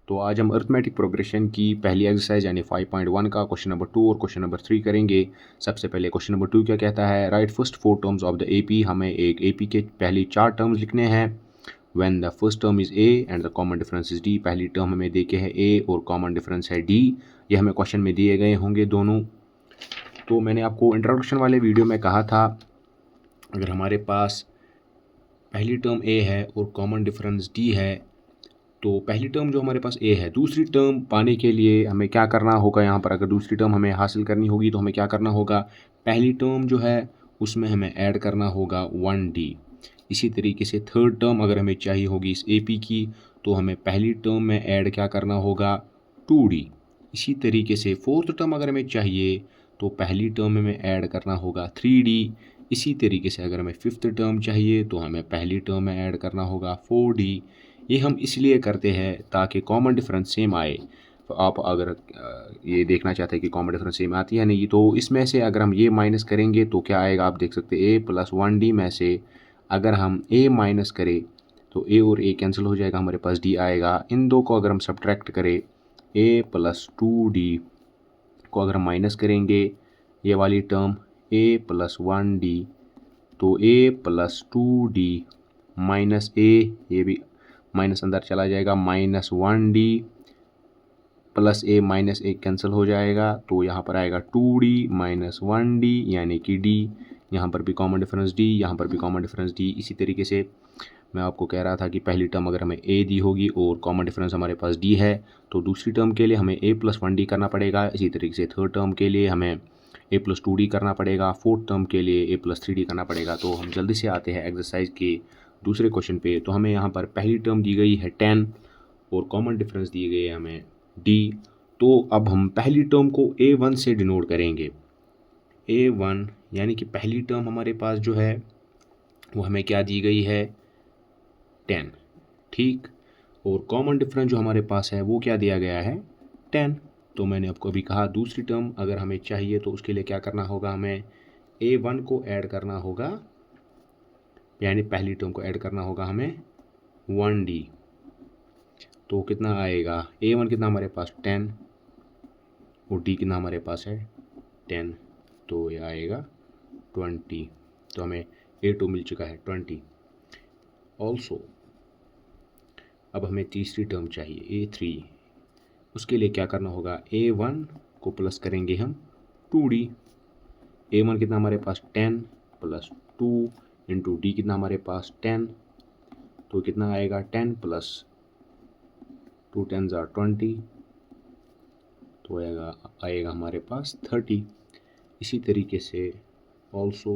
तो आज हम अरिथमेटिक प्रोग्रेशन की पहली एक्सरसाइज यानी 5.1 का क्वेश्चन नंबर 2 और क्वेश्चन नंबर 3 करेंगे। सबसे पहले क्वेश्चन नंबर 2 क्या कहता है, right first 4 terms of the AP. हमें एक एपी के पहली 4 टर्म्स लिखने हैं। When the first term is A and the common difference is D. पहली टर्म हमें दे के है ए और कॉमन डिफरेंस है डी। ये हमें क्वेश्चन में दिए गए होंगे दोनों। तो मैंने आपको इंट्रोडक्शन वाले वीडियो में कहा था, अगर हमारे पास पहली टर्म ए है और कॉमन डिफरेंस डी है, तो पहली टर्म जो हमारे पास ए है, दूसरी टर्म पाने के लिए हमें क्या करना होगा। यहाँ पर अगर दूसरी टर्म हमें हासिल करनी होगी तो हमें क्या करना होगा, पहली टर्म जो है उसमें हमें ऐड करना होगा 1d। इसी तरीके से थर्ड टर्म अगर हमें चाहिए होगी इस AP की, तो हमें पहली टर्म में ऐड क्या करना होगा, 2d। इसी तरीके से फोर्थ टर्म अगर हमें चाहिए तो पहली टर्म में हमें ऐड करना होगा 3d। इसी तरीके से अगर हमें फिफ्थ टर्म चाहिए तो हमें पहली टर्म में ऐड करना होगा 4d। ये हम इसलिए करते हैं ताकि कॉमन डिफरेंस सेम आए। तो आप अगर ये देखना चाहते हैं कि कॉमन डिफरेंस सेम आती है नहीं, तो इसमें से अगर हम ये माइनस करेंगे तो क्या आएगा, आप देख सकते हैं a + 1d में से अगर हम a माइनस करें तो a और a कैंसिल हो जाएगा, हमारे पास d आएगा। इन दो को अगर हम सब्ट्रैक्ट करें, a + 2d को अगर हम माइनस करेंगे, ये वाली टर्म a + 1d, तो a + 2d माइनस a, ये भी माइनस अंदर चला जाएगा, -1d plus a minus a cancel हो जाएगा, तो यहाँ पर आएगा 2d - 1d यानी कि d। यहाँ पर भी कॉमन डिफरेंस d, यहाँ पर भी कॉमन डिफरेंस d। इसी तरीके से मैं आपको कह रहा था कि पहली टर्म अगर हमें a दी होगी और कॉमन डिफरेंस हमारे पास d है, तो दूसरी टर्म के लिए हमें a + 1d करना पड़ेगा। इसी तरीके से थर्ड टर्म के लिए हमें a + 2d करना पड़ेगा। फोर्थ टर्म के लिए a + 3d करना पड़ेगा। तो हम जल्दी से आते हैं एक्सरसाइज के दूसरे क्वेश्चन पे। तो हमें यहाँ पर पहली टर्म दी गई है 10 और कॉमन डिफरेंस दिए गए हैं हमें d। तो अब हम पहली टर्म को a1 से डिनोट करेंगे। a1 यानी कि पहली टर्म हमारे पास जो है वो हमें क्या दी गई है, 10, ठीक। और कॉमन डिफरेंस जो हमारे पास है वो क्या दिया गया है, 10। तो मैंने आपको अभी कहा दूसरी टर्म अगर हमें चाहिए तो उसके लिए क्या करना होगा, हमें a1 को ऐड करना होगा, यानी पहली टर्म को ऐड करना होगा हमें 1d। तो कितना आएगा, a1 कितना हमारे पास 10 और d कितना हमारे पास है 10, तो ये आएगा 20। तो हमें a2 मिल चुका है 20। ऑल्सो अब हमें तीसरी टर्म चाहिए a3। उसके लिए क्या करना होगा, a1 को प्लस करेंगे हम 2d। a1 कितना हमारे पास 10 + 2 इंटू d कितना हमारे पास 10, तो कितना आएगा 10 + 2 10 = 20, तो आएगा हमारे पास 30। इसी तरीके से ऑल्सो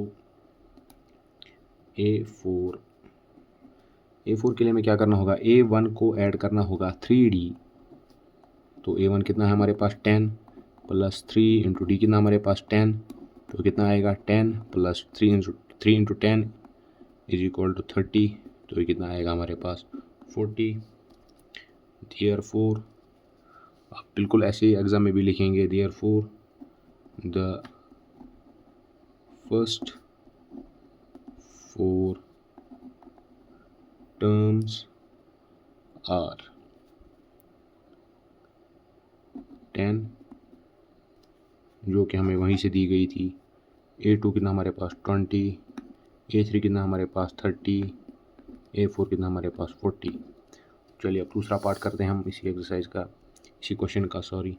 a4 के लिए हमें क्या करना होगा, a1 को ऐड करना होगा 3d। तो a1 कितना है हमारे पास 10 + 3 इंटू d कितना हमारे पास 10, तो कितना आएगा 10 + 3 इंटू 10 = 30, तो ये कितना आएगा हमारे पास 40। देयरफॉर आप बिल्कुल ऐसे ही एग्ज़ाम में भी लिखेंगे, therefore the first 4 terms are 10, जो कि हमें वहीं से दी गई थी। a2 कितना हमारे पास 20, a3 कितना हमारे पास 30, a4 कितना हमारे पास 40। चलिए अब दूसरा पार्ट करते हैं हम इसी एक्सरसाइज का, इसी क्वेश्चन का, सॉरी।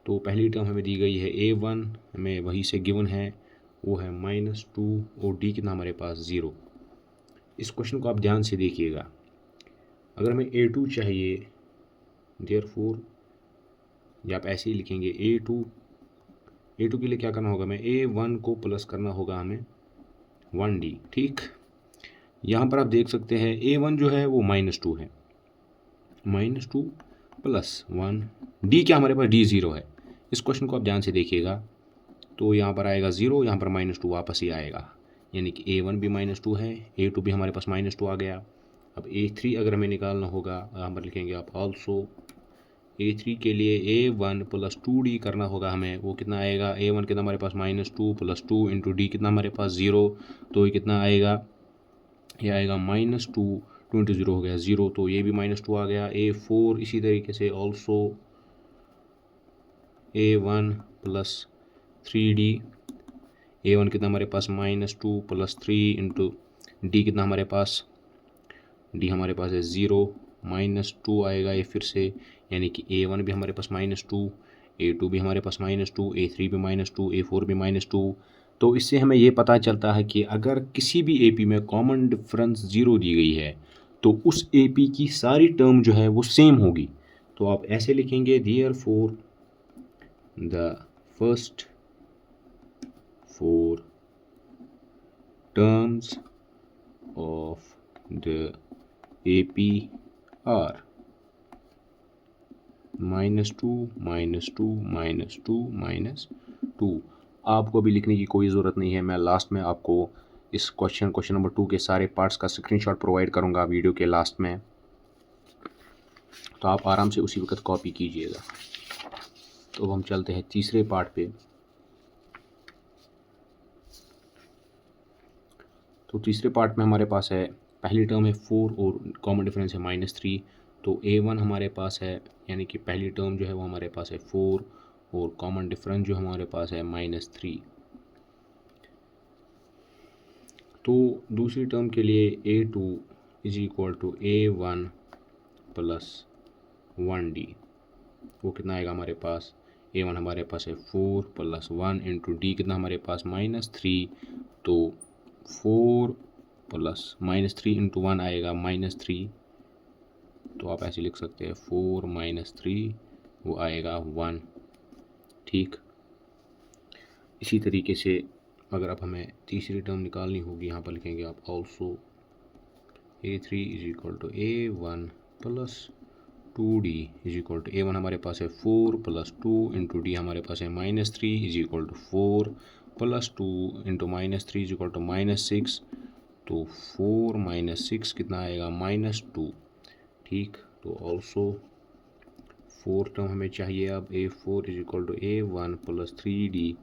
तो पहली टर्म हमें दी गई है a1, हमें वहीं से गिवन है वो है -2 और d कितना हमारे पास 0। इस क्वेश्चन को आप ध्यान से देखिएगा। अगर हमें a2 चाहिए, देयरफॉर या आप ऐसे ही लिखेंगे a2 के लिए क्या करना होगा, हमें a1 को प्लस करना होगा हमें 1d, ठीक। यहाँ पर आप देख सकते हैं a1 जो है वो -2 है, -2 + 1, d क्या हमारे पास d 0 है। इस क्वेश्चन को आप ध्यान से देखिएगा, तो यहाँ पर आएगा 0, यहाँ पर -2 वापस ही आएगा, यानी कि a1 भी -2 है, a2 भी हमारे पास -2 आ गया। अब a3 अगर हमें निकालना होगा, यहाँ पर लिखेंगे आप ऑल्सो a3 के लिए a1 + 2d करना होगा हमें, वो कितना आएगा, a1 कितना हमारे पास -2 + 2 इंटू d कितना हमारे पास 0, तो ये कितना आएगा, ये आएगा -2 2 इंटू 0 हो गया 0, तो ये भी -2 आ गया। A4 इसी तरीके से also A1 plus 3D, A1 कितना हमारे पास -2 प्लस 3 इंटू D कितना हमारे पास, D हमारे पास है 0, -2 आएगा ये फिर से, यानी कि A1 भी हमारे पास -2, A2 भी हमारे पास -2, A3 भी -2, A4 भी -2। तो इससे हमें ये पता चलता है कि अगर किसी भी AP में कॉमन डिफरेंस 0 दी गई है तो उस AP की सारी टर्म जो है वो सेम होगी। तो आप ऐसे लिखेंगे, therefore the first 4 terms of the AP are -2 -2 -2 -2। आपको अभी लिखने की कोई ज़रूरत नहीं है, मैं लास्ट में आपको इस क्वेश्चन नंबर 2 के सारे पार्ट्स का स्क्रीनशॉट प्रोवाइड करूंगा वीडियो के लास्ट में, तो आप आराम से उसी वक्त कॉपी कीजिएगा। तो अब हम चलते हैं तीसरे पार्ट पे। तो तीसरे पार्ट में हमारे पास है, पहली टर्म है 4 और कॉमन डिफरेंस है -3। तो A1 हमारे पास है, यानी कि पहली टर्म जो है वो हमारे पास है 4 और कॉमन डिफरेंस जो हमारे पास है -3। तो दूसरी टर्म के लिए A2 is equal to A1 plus 1D, वो कितना आएगा हमारे पास, A1 हमारे पास है 4 प्लस 1 इंटू D कितना हमारे पास -3, तो 4 प्लस -3 इंटू 1 आएगा -3, तो आप ऐसे लिख सकते हैं 4 -3 वो आएगा 1। ठीक, इसी तरीके से अगर अब हमें तीसरी टर्म निकालनी होगी, यहाँ पर लिखेंगे आप also A3 is equal to A1 plus 2D is equal to, A1 हमारे पास है 4 प्लस 2 इंटू D हमारे पास है -3 is equal to 4 plus 2 into -3 is equal to -6, तो 4 6 कितना आएगा -2। ठीक, तो ऑल्सो 4 टर्म हमें चाहिए अब, A4 is equal to A1 plus 3D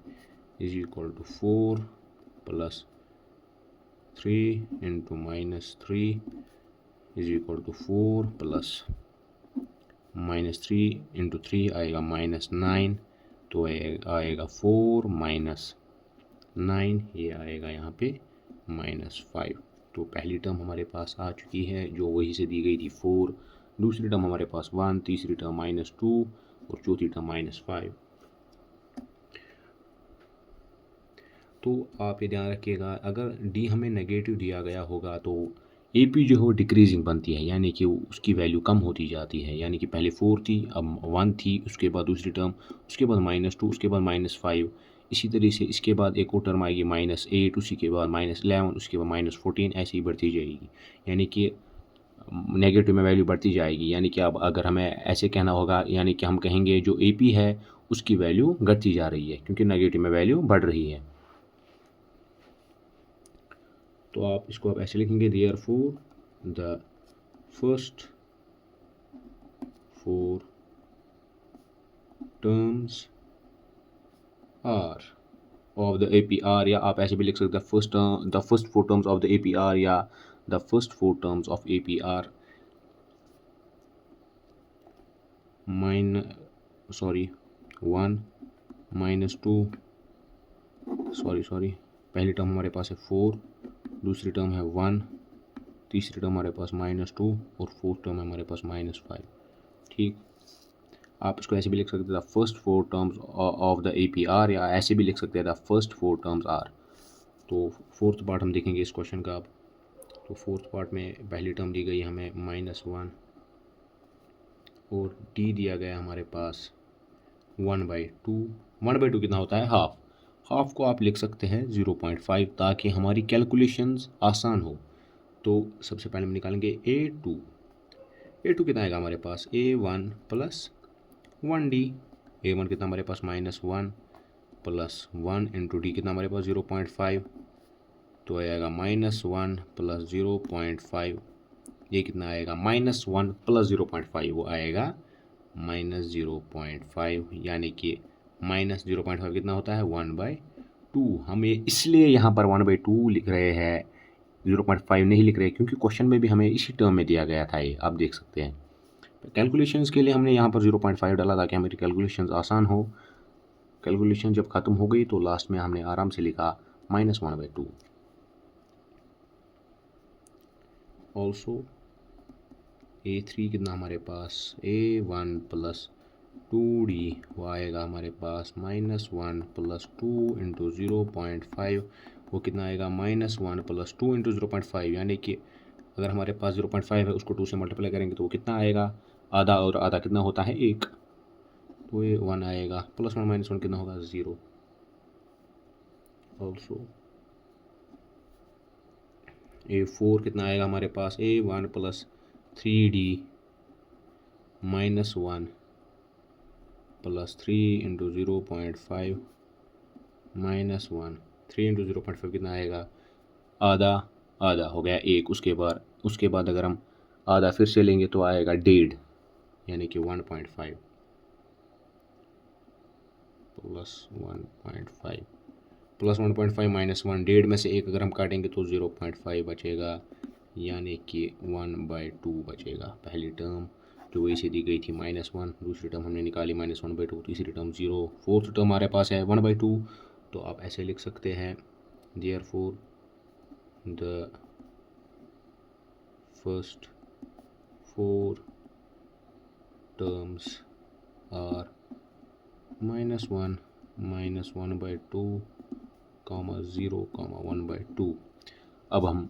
is equal to 4 plus 3 into -3 is equal to 4 plus -3 into 3 आएगा -9, तो आएगा 4 -9, ये आएगा यहाँ पे -5। तो पहली टर्म हमारे पास आ चुकी है जो वही से दी गई थी 4, दूसरी टर्म हमारे पास 1, तीसरी टर्म -2 और चौथी टर्म -5। तो आप ये ध्यान रखिएगा, अगर D हमें नेगेटिव दिया गया होगा तो AP जो है वो डिक्रीजिंग बनती है, यानी कि उसकी वैल्यू कम होती जाती है, यानी कि पहले 4 थी अब 1 थी, उसके बाद दूसरी टर्म, उसके बाद -2, उसके बाद -5, इसी तरीके से इसके बाद एक और टर्म आएगी -8, उसी के बाद -11, उसके बाद -14, ऐसे ही बढ़ती जाएगी, यानी कि नेगेटिव में वैल्यू बढ़ती जाएगी। यानी कि अब अगर हमें ऐसे कहना होगा, यानी कि हम कहेंगे जो AP है उसकी वैल्यू घटती जा रही है क्योंकि नेगेटिव में वैल्यू बढ़ रही है। तो आप इसको आप ऐसे लिखेंगे, therefore the first 4 terms are of the APR, या आप ऐसे भी लिख सकते हैं the first 4 terms of the APR या the first 4 terms of APR पहली टर्म हमारे पास है 4, दूसरी टर्म है 1, तीसरी टर्म हमारे पास -2 और फोर्थ टर्म हमारे पास -5। ठीक, आप इसको ऐसे भी लिख सकते हैं the first 4 terms of the APR, या ऐसे भी लिख सकते हैं द फर्स्ट 4 टर्म्स आर। तो फोर्थ पार्ट हम देखेंगे इस क्वेश्चन का अब। तो फोर्थ पार्ट में पहली टर्म दी गई हमें -1 और D दिया गया हमारे पास 1/2। 1/2 कितना होता है, हाफ को आप लिख सकते हैं 0.5 ताकि हमारी कैलकुलेशंस आसान हो। तो सबसे पहले हम निकालेंगे A2 कितना आएगा हमारे पास, A1 प्लस 1D, A1 कितना हमारे पास -1 प्लस 1 इंटू D कितना हमारे पास 0.5, तो आएगा -1 प्लस 0.5, ये कितना आएगा -1 प्लस 0.5, वो आएगा -0.5, यानी कि -0.5 कितना होता है 1/2। हमें इसलिए यहाँ पर 1/2 लिख रहे हैं, 0.5 नहीं लिख रहे क्योंकि क्वेश्चन में भी हमें इसी टर्म में दिया गया था, ये आप देख सकते हैं। कैलकुलेशंस के लिए हमने यहाँ पर 0.5 डाला ताकि हमारी कैलकुलेशंस आसान हो। कैलकुलेशन जब ख़त्म हो गई तो लास्ट में हमने आराम से लिखा -1/2। ऑल्सो A3 कितना हमारे पास, A1 + 2D, वो आएगा हमारे पास -1 + 2 × 0.5, वो कितना आएगा -1 + 2 × 0.5, यानी कि अगर हमारे पास 0.5 है उसको 2 से मल्टीप्लाई करेंगे तो वो कितना आएगा, आधा, और आधा कितना होता है 1, तो ये 1 आएगा, +1 - 1 कितना होगा 0। ऑल्सो A4 कितना आएगा हमारे पास, A1 + 3D -1 + 3 × 0.5 -1, 3 × 0.5 कितना आएगा, आधा, आधा हो गया 1। उसके बाद अगर हम आधा फिर से लेंगे तो आएगा 1.5, यानी कि 1.5 + 1.5 + 1.5 - 1, 1.5 में से 1 अगर हम काटेंगे तो 0.5 बचेगा, यानी कि 1/2 बचेगा। पहली टर्म जो वही से दी गई थी -1, दूसरी टर्म हमने निकाली -1/2, तीसरी टर्म 0, फोर्थ टर्म हमारे पास है 1/2। तो आप ऐसे लिख सकते हैं, therefore the first 4 terms are -1, -1/2, 0, 1/2। अब हम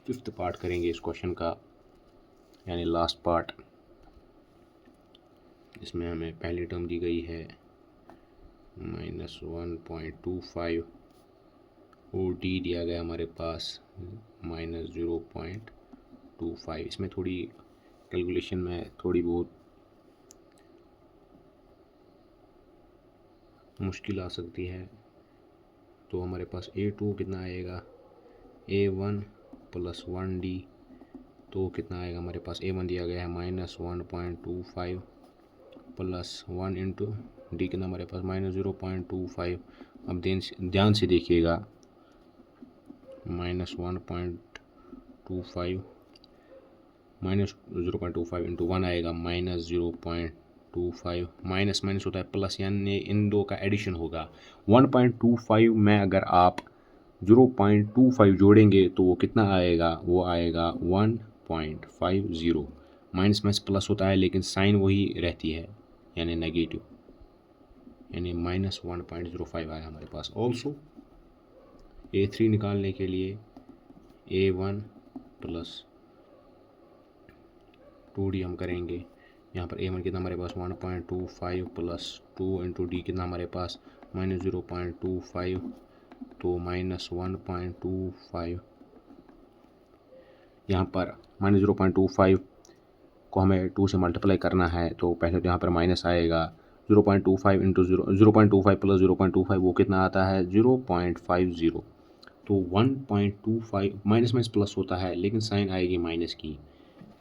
फिफ्थ पार्ट करेंगे इस क्वेश्चन का, यानी लास्ट पार्ट। इसमें हमें पहली टर्म दी गई है -1.25 और डी दिया गया हमारे पास -0.25। इसमें थोड़ी कैलकुलेशन में थोड़ी बहुत मुश्किल आ सकती है। तो हमारे पास A2 कितना आएगा, A1 + 1D, तो कितना आएगा हमारे पास, A1 दिया गया है -1.25 + 1 × D कितना हमारे पास -0.25। अब ध्यान से देखिएगा, -1.25 -0.25 × 1 आएगा -0.25, माइनस माइनस होता है प्लस, यानी इन दो का एडिशन होगा। 1.25 में अगर आप 0.25 जोड़ेंगे तो वो कितना आएगा, वो आएगा 1.50। माइनस में प्लस होता है लेकिन साइन वही रहती है, यानी नेगेटिव, यानी -1.05 आया हमारे पास। ऑल्सो A3 निकालने के लिए A1 + 2D हम करेंगे। यहाँ पर A1 कितना हमारे पास 1.25 + 2 × D कितना हमारे पास -0.25, तो -1.25। यहाँ पर -0.25 को हमें 2 से मल्टीप्लाई करना है, तो पहले तो यहाँ पर माइनस आएगा, 0.25 × 0.25 + 0.25 वो कितना आता है 0.50। तो 1.25 माइनस में प्लस होता है लेकिन साइन आएगी माइनस की,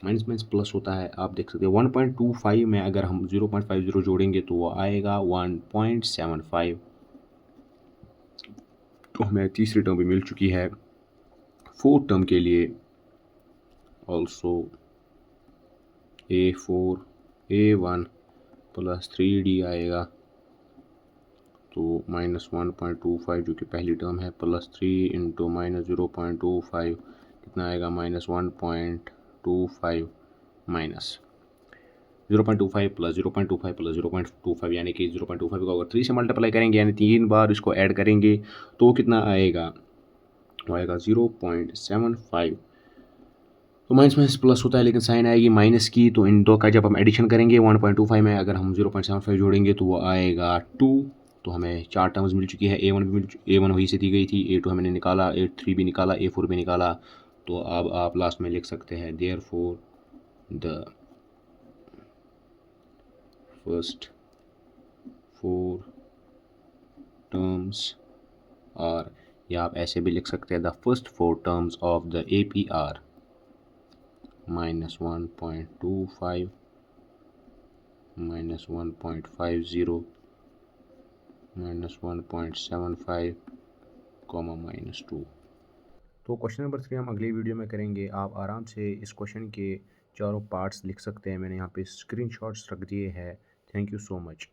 माइनस में प्लस होता है, आप देख सकते हैं। 1.25 में अगर हम 0.50 जोड़ेंगे तो वो आएगा 1.75। तो हमें तीसरी टर्म भी मिल चुकी है। फोर्थ टर्म के लिए ऑल्सो A4 A1 + 3D आएगा, तो -1.25 जो कि पहली टर्म है +3 × -0.25 कितना आएगा -1.25 माइनस 0.25 + 0.25 + 0.25, यानी कि 0.25 को अगर 3 से मल्टीप्लाई करेंगे यानी 3 बार इसको ऐड करेंगे तो कितना आएगा, वो आएगा 0.75। तो माइनस प्लस होता है लेकिन साइन आएगी माइनस की, तो इन दो का जब हम एडिशन करेंगे 1.25 में अगर हम 0.75 जोड़ेंगे तो वो आएगा 2। तो हमें 4 टर्म्स मिल चुकी है। A1 वही से दी गई थी, A2 हमने निकाला, A3 भी निकाला, A4 भी निकाला। तो अब आप लास्ट में लिख सकते हैं therefore the first 4 terms are, या आप ऐसे भी लिख सकते हैं the first 4 terms of the AP are -1.25 -1.50 -1.75, -2। तो क्वेश्चन नंबर 3 हम अगली वीडियो में करेंगे। आप आराम से इस क्वेश्चन के चारों पार्ट्स लिख सकते हैं। मैंने यहाँ पे स्क्रीनशॉट्स रख दिए हैं। Thank you so much.